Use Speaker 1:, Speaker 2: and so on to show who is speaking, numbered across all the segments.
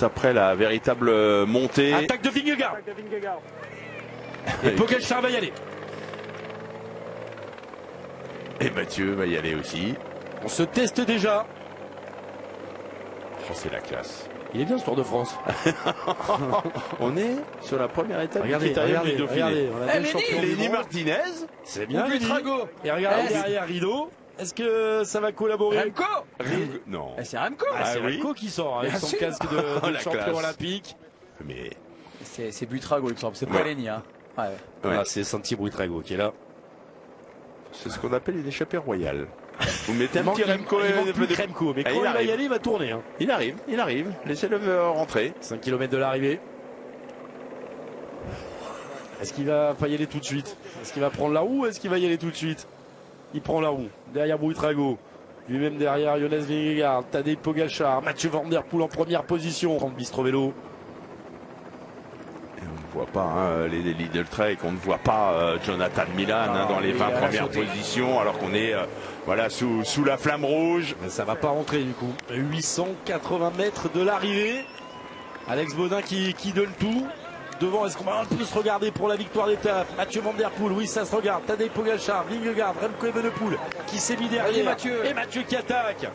Speaker 1: Après la véritable montée.
Speaker 2: Attaque de Vingegaard. Et Pogačar va y aller.
Speaker 1: Et Mathieu va y aller aussi.
Speaker 2: On se teste déjà.
Speaker 1: Oh, c'est la classe.
Speaker 2: Il est bien ce Tour de France.
Speaker 1: On est sur la première étape
Speaker 2: Regardez,
Speaker 1: du critérium du Dauphiné.
Speaker 2: regardez, on a bien le champion du
Speaker 1: Lenny
Speaker 2: monde.
Speaker 1: Martinez.
Speaker 2: C'est bien
Speaker 3: Ou
Speaker 2: Lenny.
Speaker 3: Buitrago.
Speaker 2: Et regardez
Speaker 3: Eh,
Speaker 2: derrière Rideau. Est-ce que ça va collaborer?
Speaker 3: Remco.
Speaker 1: Non.
Speaker 3: Eh, c'est Remco.
Speaker 2: C'est
Speaker 1: oui.
Speaker 2: Remco qui sort avec
Speaker 3: Bien
Speaker 2: son
Speaker 3: sûr.
Speaker 2: casque de
Speaker 1: La
Speaker 2: champion
Speaker 1: classe.
Speaker 2: olympique.
Speaker 1: Mais
Speaker 3: C'est Buitrago, il me semble. C'est pas
Speaker 1: Ouais.
Speaker 3: Lenny. Hein. Ouais.
Speaker 1: ouais,
Speaker 2: Ah, c'est Santi Buitrago qui est là.
Speaker 1: c'est ce qu'on appelle une échappée royale. Vous mettez un
Speaker 2: Il manque,
Speaker 1: petit Remco.
Speaker 2: il manque plus que Remco, mais
Speaker 1: Ah,
Speaker 2: quand
Speaker 1: il
Speaker 2: il va y
Speaker 1: arrive.
Speaker 2: aller, il va tourner. Hein.
Speaker 1: Il arrive. Laissez-le rentrer.
Speaker 2: 5 km de l'arrivée. Est-ce qu'il va pas y aller tout de suite? Est-ce qu'il va prendre la roue ou est-ce qu'il va y aller tout de suite? Il prend la roue. Derrière Buitrago. Lui-même derrière Jonas Vingegaard. Tadej Pogačar. Mathieu Van Der Poel en première position. 30 Bistro Vélo.
Speaker 1: Et on ne voit pas les Lidl Trek, on ne voit pas Jonathan Milan dans les 20 premières positions, alors qu'on est voilà, sous la flamme rouge.
Speaker 2: Mais ça va pas rentrer du coup. 880 mètres de l'arrivée. Alex Baudin qui donne tout. Devant, est-ce qu'on va un peu se regarder pour la victoire d'étape? Mathieu Van Der Poel, oui, ça se regarde. Tadej Pogačar, Vingegaard, Remco Evenepoel qui s'est mis derrière.
Speaker 3: Allez, Mathieu.
Speaker 2: Et Mathieu qui attaque.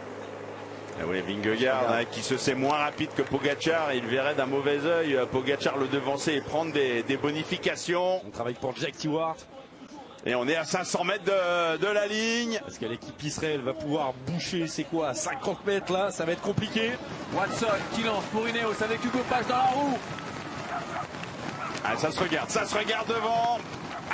Speaker 1: Ah oui, Vingegaard qui se sait moins rapide que Pogačar, il verrait d'un mauvais œil Pogačar le devancer et prendre des bonifications.
Speaker 2: On travaille pour Jack Stewart.
Speaker 1: Et on est à 500 mètres de la ligne.
Speaker 2: Parce que l'équipe Israël va pouvoir boucher, c'est quoi, à 50 mètres là, ça va être compliqué.
Speaker 3: Watson qui lance pour Ineos avec Hugo Page dans la roue.
Speaker 1: Ah, ça se regarde devant.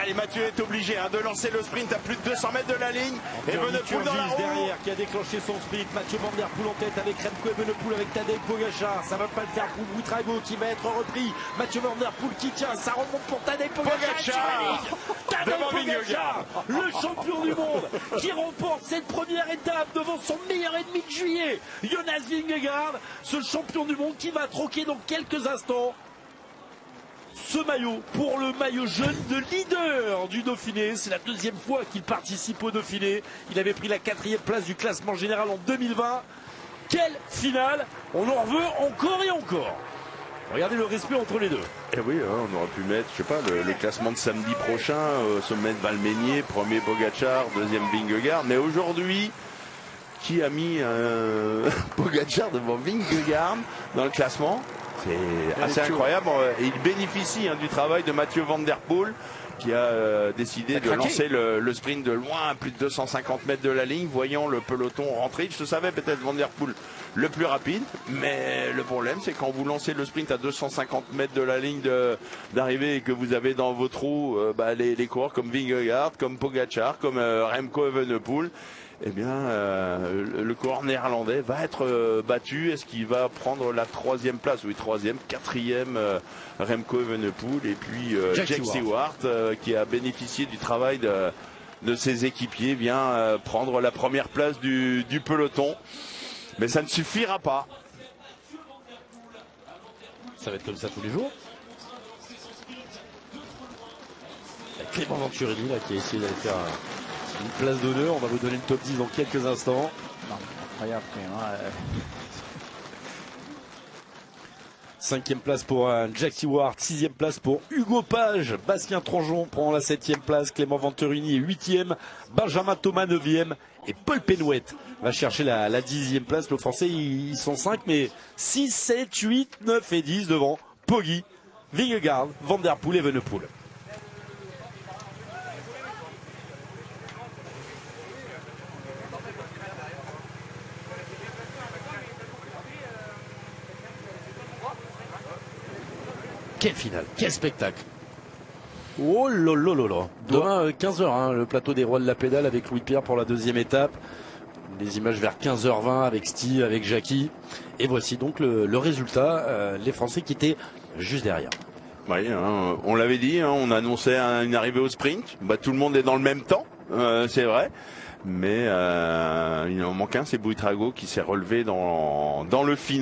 Speaker 1: Allez, Mathieu est obligé de lancer le sprint à plus de 200 mètres de la ligne. Et Evenepoel dans la roue.
Speaker 2: derrière qui a déclenché son sprint. Mathieu Van Der Poel en tête avec Remco Evenepoel avec Tadej Pogačar. Ça va pas le faire pour Buitrago qui va être repris. Mathieu Van Der Poel qui tient. Ça remonte pour Tadej Pogačar. Tadej
Speaker 1: Devant
Speaker 2: Pogačar, le champion du monde qui remporte cette première étape devant son meilleur ennemi de juillet, Jonas Vingegaard. Ce champion du monde qui va troquer dans quelques instants ce maillot pour le maillot jaune de leader du Dauphiné. C'est la deuxième fois qu'il participe au Dauphiné. Il avait pris la 4e place du classement général en 2020. Quelle finale! On en veut encore et encore. Regardez le respect entre les deux.
Speaker 1: Et oui, on aurait pu mettre, je sais pas, le classement de samedi prochain, sommet de Valménier, premier Pogačar, deuxième Vingegaard. Mais aujourd'hui, qui a mis Pogačar devant Vingegaard dans le classement? C'est assez incroyable. Et il bénéficie du travail de Mathieu Van Der Poel qui a décidé de lancer le sprint de loin, à plus de 250 mètres de la ligne, voyant le peloton rentrer. Je savais peut-être Van Der Poel le plus rapide, mais le problème c'est quand vous lancez le sprint à 250 mètres de la ligne d'arrivée et que vous avez dans votre roue les coureurs comme Vingegaard, comme Pogačar, comme Remco Evenepoel. Eh bien, le coureur néerlandais va être battu. Est-ce qu'il va prendre la 3e place? Oui, 3e, 4e, Remco Evenepoel. Et puis Jack Stewart, qui a bénéficié du travail de ses équipiers, vient prendre la première place du peloton. Mais ça ne suffira pas.
Speaker 2: Ça va être comme ça tous les jours. Il y a Clément Venturini là, qui a essayé d'aller faire une place d'honneur. On va vous donner le top 10 dans quelques instants.
Speaker 3: Non, incroyable quand même.
Speaker 2: 5e place pour Jack Stewart, 6e place pour Hugo Page, Bastien Tronjon prend la 7e place, Clément Venturini est 8e, Benjamin Thomas 9e et Paul Penouette va chercher la 10e place. Le français ils sont 5 mais 6, 7, 8, 9 et 10 devant Poggi, Vingegaard, Van Der Poel et Evenepoel. Quelle finale, quel spectacle. Oh là là là là. Demain 15h, le plateau des Rois de la Pédale avec Louis-Pierre pour la 2e étape. Les images vers 15h20 avec Steve, avec Jackie. Et voici donc le résultat, les Français qui étaient juste derrière.
Speaker 1: Oui, on l'avait dit, on annonçait une arrivée au sprint. Tout le monde est dans le même temps, c'est vrai. Mais il en manque un, c'est Buitrago qui s'est relevé dans le final.